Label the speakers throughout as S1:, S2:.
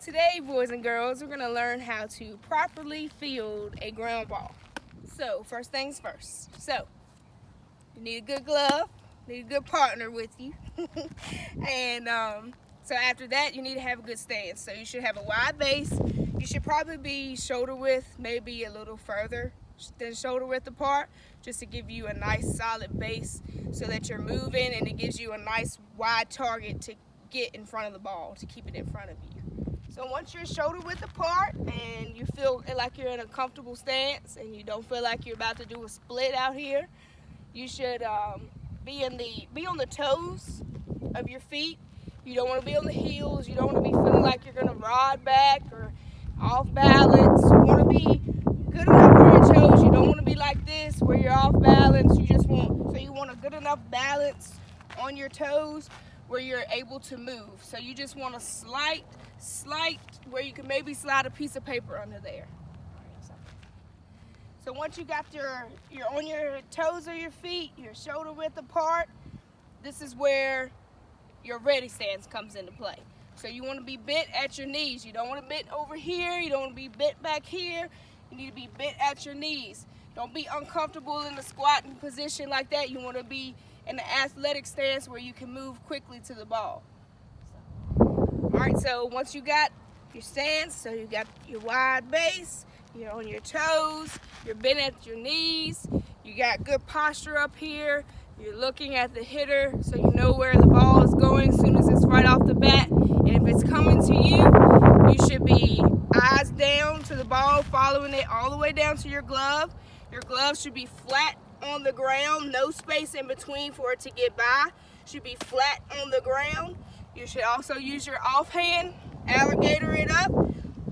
S1: Today, boys and girls, we're going to learn how to properly field a ground ball. So, first things first. So, you need a good glove, need a good partner with you. And so after that, you need to have a good stance. So you should have a wide base. You should probably be shoulder width, maybe a little further than shoulder width apart, just to give you a nice solid base so that you're moving, and it gives you a nice wide target to get in front of the ball, to keep it in front of you. So once you're shoulder width apart and you feel like you're in a comfortable stance and you don't feel like you're about to do a split out here, you should be on the toes of your feet. You don't want to be on the heels. You don't want to be feeling like you're going to rod back or off balance. You want to be good enough on your toes. You don't want to be like this where you're off balance. You want a good enough balance on your toes where you're able to move. So you just want a slight where you can maybe slide a piece of paper under there. So once you got you're on your toes of your feet, your shoulder width apart, this is where your ready stance comes into play. So you want to be bent at your knees. You don't want to bend over here. You don't want to be bent back here. You need to be bent at your knees. Don't be uncomfortable in the squatting position like that. You want to be in an athletic stance where you can move quickly to the ball. All right, so once you got your stance, so you got your wide base, you're on your toes, you're bent at your knees, you got good posture up here, you're looking at the hitter so you know where the ball is going as soon as it's right off the bat. And if it's coming to you, you should be eyes down to the ball, following it all the way down to your glove. Your glove should be flat on the ground, no space in between for it to get by. Should be flat on the ground. You should also use your offhand, alligator it up.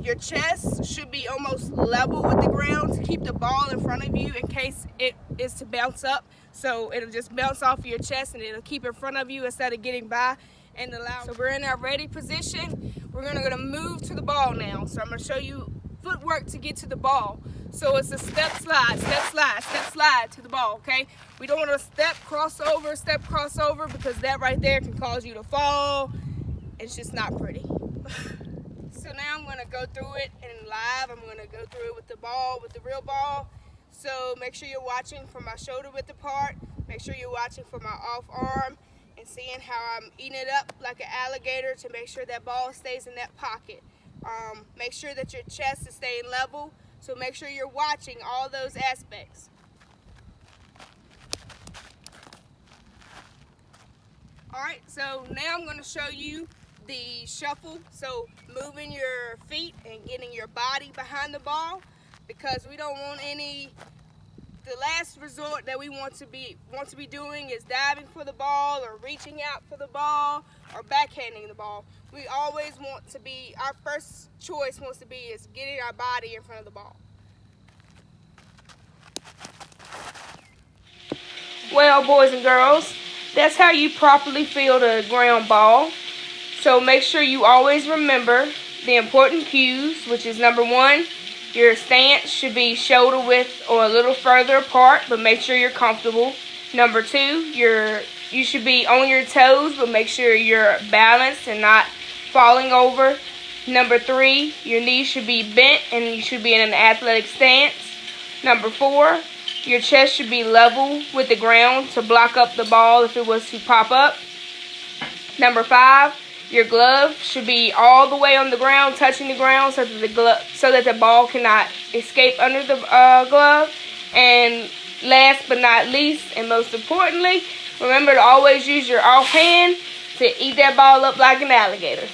S1: Your chest should be almost level with the ground to keep the ball in front of you in case it is to bounce up. So it'll just bounce off of your chest and it'll keep in front of you instead of getting by and allow. So we're in our ready position. We're gonna move to the ball now. So I'm gonna show you footwork to get to the ball. So it's a step, slide to the ball, okay? We don't want to step, cross over, because that right there can cause you to fall. It's just not pretty. So now I'm going to go through it in live. I'm going to go through it with the ball, with the real ball. So make sure you're watching for my shoulder width apart. Make sure you're watching for my off arm and seeing how I'm eating it up like an alligator to make sure that ball stays in that pocket. Make sure that your chest is staying level. So make sure you're watching all those aspects. All right, so now I'm going to show you the shuffle. So moving your feet and getting your body behind the ball, because we don't want the last resort that we want to be doing is diving for the ball or reaching out for the ball or backhanding the ball. We always want to be, our first choice wants to be is getting our body in front of the ball. Well, boys and girls, that's how you properly field a ground ball. So make sure you always remember the important cues, which is number one, your stance should be shoulder width or a little further apart, but make sure you're comfortable. Number two, you should be on your toes, but make sure you're balanced and not falling over. Number three, your knees should be bent and you should be in an athletic stance. Number four, your chest should be level with the ground to block up the ball if it was to pop up. Number five, your glove should be all the way on the ground, touching the ground, so that the ball cannot escape under the glove. And last but not least, and most importantly, remember to always use your offhand to eat that ball up like an alligator.